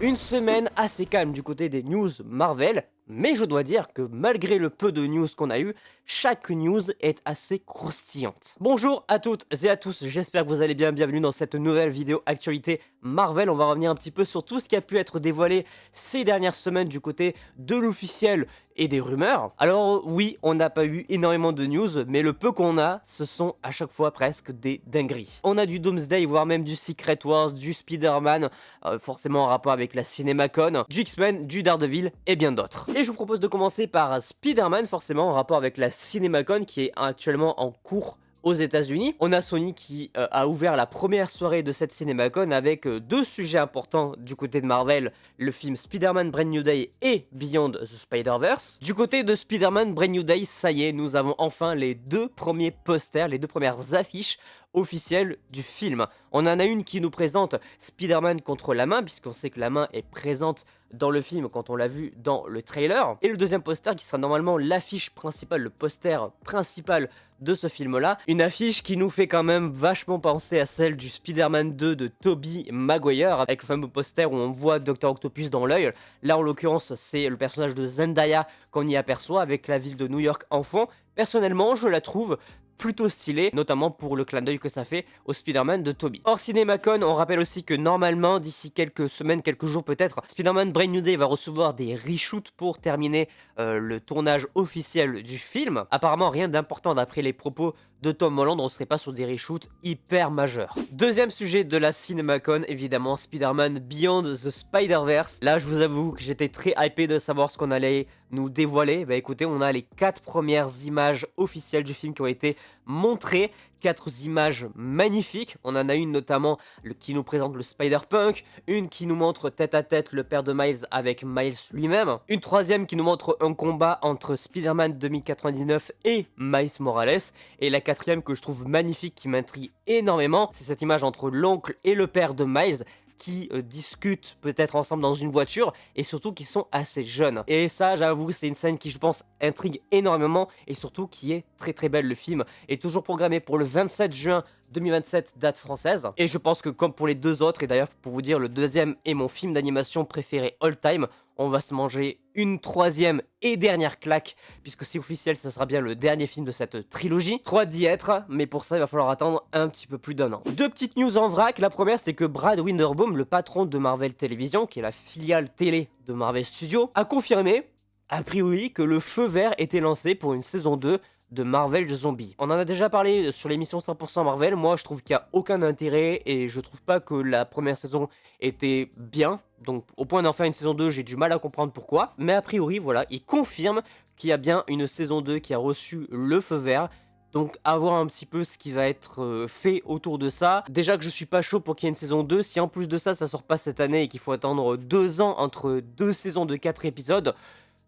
Une semaine assez calme du côté des news Marvel, mais je dois dire que malgré le peu de news qu'on a eu, chaque news est assez croustillante. Bonjour à toutes et à tous, j'espère que vous allez bien, bienvenue dans cette nouvelle vidéo actualité Marvel. On va revenir un petit peu sur tout ce qui a pu être dévoilé ces dernières semaines du côté de l'officiel et des rumeurs. Alors oui, on n'a pas eu énormément de news, mais le peu qu'on a, ce sont à chaque fois presque des dingueries. On a du Doomsday, voire même du Secret Wars, du Spider-Man, forcément en rapport avec la CinemaCon, du X-Men, du Daredevil et bien d'autres. Et je vous propose de commencer par Spider-Man, forcément en rapport avec la CinemaCon qui est actuellement en cours aux États-Unis. On a Sony qui a ouvert la première soirée de cette CinemaCon avec deux sujets importants du côté de Marvel, le film Spider-Man Brand New Day et Beyond the Spider-Verse. Du côté de Spider-Man Brand New Day, ça y est, nous avons enfin les deux premiers posters, les deux premières affiches officielle du film. On en a une qui nous présente Spider-Man contre la main, puisqu'on sait que la main est présente dans le film quand on l'a vu dans le trailer. Et le deuxième poster qui sera normalement l'affiche principale, le poster principal de ce film-là. Une affiche qui nous fait quand même vachement penser à celle du Spider-Man 2 de Tobey Maguire, avec le fameux poster où on voit Dr. Octopus dans l'œil. Là, en l'occurrence, c'est le personnage de Zendaya qu'on y aperçoit avec la ville de New York en fond. Personnellement, je la trouve plutôt stylé, notamment pour le clin d'œil que ça fait au Spider-Man de Tobey. Hors CinemaCon, on rappelle aussi que normalement, d'ici quelques semaines, quelques jours peut-être, Spider-Man Brand New Day va recevoir des reshoots pour terminer le tournage officiel du film. Apparemment, rien d'important d'après les propos de Tom Holland, on serait pas sur des reshoots hyper majeurs. Deuxième sujet de la CinemaCon, évidemment, Spider-Man Beyond the Spider-Verse. Là, je vous avoue que j'étais très hypé de savoir ce qu'on allait nous dévoiler. Bah écoutez, on a les 4 premières images officielles du film qui ont été montrées. 4 images magnifiques. On en a une notamment qui nous présente le Spider-Punk, une qui nous montre tête à tête le père de Miles avec Miles lui-même, une troisième qui nous montre un combat entre Spider-Man 2099 et Miles Morales, et la quatrième que je trouve magnifique, qui m'intrigue énormément, c'est cette image entre l'oncle et le père de Miles qui discutent peut-être ensemble dans une voiture et surtout qui sont assez jeunes. Et ça, j'avoue, c'est une scène qui, je pense, intrigue énormément et surtout qui est très très belle. Le film est toujours programmé pour le 27 juin 2027, date française. Et je pense que comme pour les deux autres, et d'ailleurs pour vous dire, le deuxième est mon film d'animation préféré all time, on va se manger une troisième et dernière claque, puisque c'est officiel, ça sera bien le dernier film de cette trilogie. Trop hâte d'y être, mais pour ça, il va falloir attendre un petit peu plus d'1 an. Deux petites news en vrac. La première, c'est que Brad Winderbaum, le patron de Marvel Television, qui est la filiale télé de Marvel Studios, a confirmé, a priori, que le feu vert était lancé pour une saison 2 de Marvel Zombie. On en a déjà parlé sur l'émission 100% Marvel. Moi, je trouve qu'il n'y a aucun intérêt et je trouve pas que la première saison était bien. Donc, au point d'en faire une saison 2, j'ai du mal à comprendre pourquoi. Mais a priori, voilà, il confirme qu'il y a bien une saison 2 qui a reçu le feu vert. Donc, à voir un petit peu ce qui va être fait autour de ça. Déjà que je suis pas chaud pour qu'il y ait une saison 2. Si en plus de ça, ça sort pas cette année et qu'il faut attendre 2 ans entre deux saisons de 4 épisodes,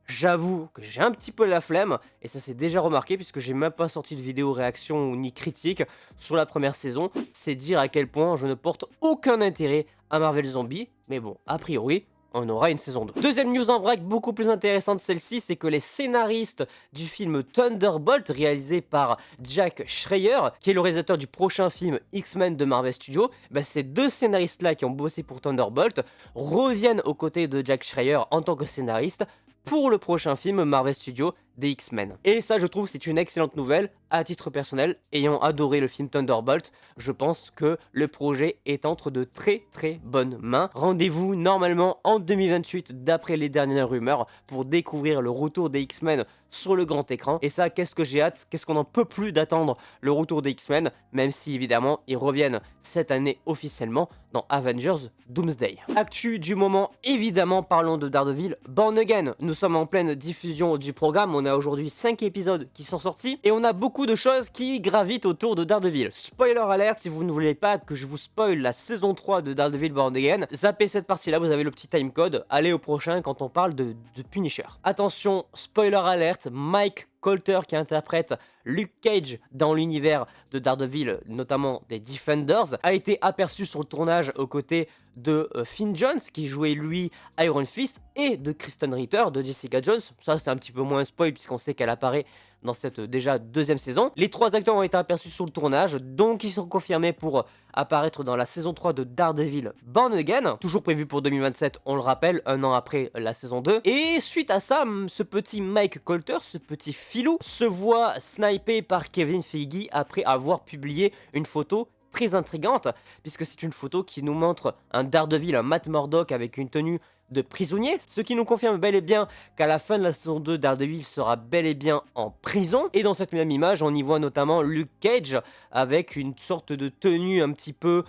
j'avoue que j'ai un petit peu la flemme, et ça s'est déjà remarqué puisque j'ai même pas sorti de vidéo réaction ni critique sur la première saison. C'est dire à quel point je ne porte aucun intérêt à Marvel Zombie, mais bon, a priori, on aura une saison 2. Deuxième news en vrac, beaucoup plus intéressante celle-ci, c'est que les scénaristes du film Thunderbolt, réalisé par Jack Schreier, qui est le réalisateur du prochain film X-Men de Marvel Studios, bah, ces deux scénaristes-là qui ont bossé pour Thunderbolt reviennent aux côtés de Jack Schreier en tant que scénariste pour le prochain film Marvel Studios des X-Men. Et ça, je trouve, c'est une excellente nouvelle. À titre personnel, ayant adoré le film Thunderbolt, je pense que le projet est entre de très très bonnes mains. Rendez-vous normalement en 2028, d'après les dernières rumeurs, pour découvrir le retour des X-Men sur le grand écran. Et ça, qu'est-ce que j'ai hâte, qu'est-ce qu'on en peut plus d'attendre le retour des X-Men, même si évidemment ils reviennent cette année officiellement dans Avengers Doomsday. Actu du moment, évidemment, parlons de Daredevil Born Again. Nous sommes en pleine diffusion du programme, on a aujourd'hui 5 épisodes qui sont sortis et on a beaucoup de choses qui gravitent autour de Daredevil. Spoiler alert, si vous ne voulez pas que je vous spoil la saison 3 de Daredevil Born Again, zappez cette partie-là, vous avez le petit timecode, allez au prochain quand on parle de Punisher. Attention, spoiler alert, Mike Colter qui interprète Luke Cage dans l'univers de Daredevil, notamment des Defenders, a été aperçu sur le tournage aux côtés de Finn Jones, qui jouait lui Iron Fist, et de Kristen Ritter, de Jessica Jones. Ça, c'est un petit peu moins un spoil, puisqu'on sait qu'elle apparaît dans cette déjà deuxième saison. Les 3 acteurs ont été aperçus sur le tournage, donc ils sont confirmés pour apparaître dans la saison 3 de Daredevil Born Again, toujours prévu pour 2027, on le rappelle, un an après la saison 2. Et suite à ça, ce petit Mike Colter, ce petit filou, se voit snipé par Kevin Feige après avoir publié une photo très intrigante, puisque c'est une photo qui nous montre un Daredevil, un Matt Murdock avec une tenue de prisonnier, ce qui nous confirme bel et bien qu'à la fin de la saison 2, Daredevil sera bel et bien en prison. Et dans cette même image, on y voit notamment Luke Cage avec une sorte de tenue un petit peu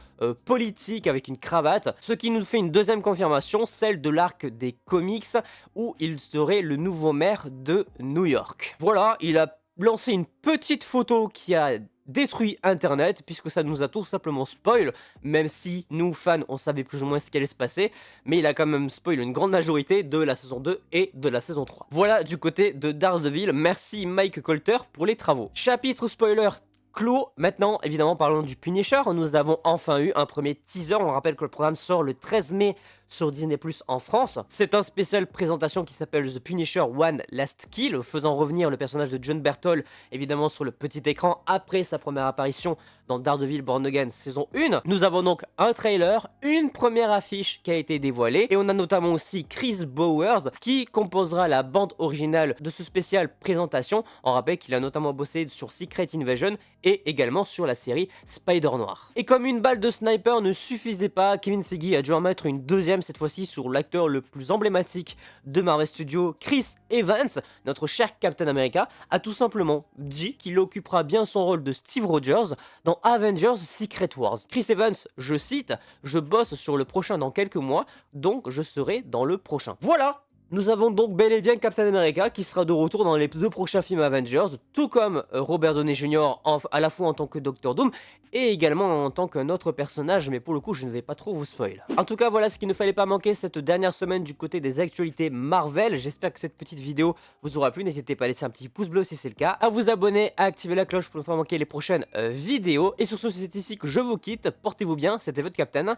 politique avec une cravate, ce qui nous fait une deuxième confirmation, celle de l'arc des comics où il serait le nouveau maire de New York. Voilà, il a lancé une petite photo qui a détruit internet puisque ça nous a tout simplement spoil, même si nous fans on savait plus ou moins ce qui allait se passer, mais il a quand même spoil une grande majorité de la saison 2 et de la saison 3. Voilà du côté de Daredevil, merci Mike Colter pour les travaux. Chapitre spoiler clos. Maintenant, évidemment, parlons du Punisher. Nous avons enfin eu un premier teaser. On rappelle que le programme sort le 13 mai sur Disney+ en France. C'est un spécial présentation qui s'appelle The Punisher One Last Kill, faisant revenir le personnage de John Berthold, évidemment, sur le petit écran après sa première apparition dans Daredevil Born Again saison 1. Nous avons donc un trailer, une première affiche qui a été dévoilée, et on a notamment aussi Chris Bowers qui composera la bande originale de ce spécial présentation. On rappelle qu'il a notamment bossé sur Secret Invasion et également sur la série Spider-Noir. Et comme une balle de sniper ne suffisait pas, Kevin Feige a dû en mettre une deuxième, cette fois-ci sur l'acteur le plus emblématique de Marvel Studios, Chris Evans, notre cher Captain America, a tout simplement dit qu'il occupera bien son rôle de Steve Rogers dans Avengers Secret Wars. Chris Evans, je cite, « Je bosse sur le prochain dans quelques mois, donc je serai dans le prochain. » Voilà. Nous avons donc bel et bien Captain America qui sera de retour dans les 2 prochains films Avengers, tout comme Robert Downey Jr. à la fois en tant que Doctor Doom et également en tant qu'un autre personnage, mais pour le coup je ne vais pas trop vous spoil. En tout cas voilà ce qu'il ne fallait pas manquer cette dernière semaine du côté des actualités Marvel. J'espère que cette petite vidéo vous aura plu, n'hésitez pas à laisser un petit pouce bleu si c'est le cas, à vous abonner, à activer la cloche pour ne pas manquer les prochaines vidéos. Et sur ce c'est ici que je vous quitte, portez-vous bien, c'était votre Captain,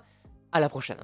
à la prochaine.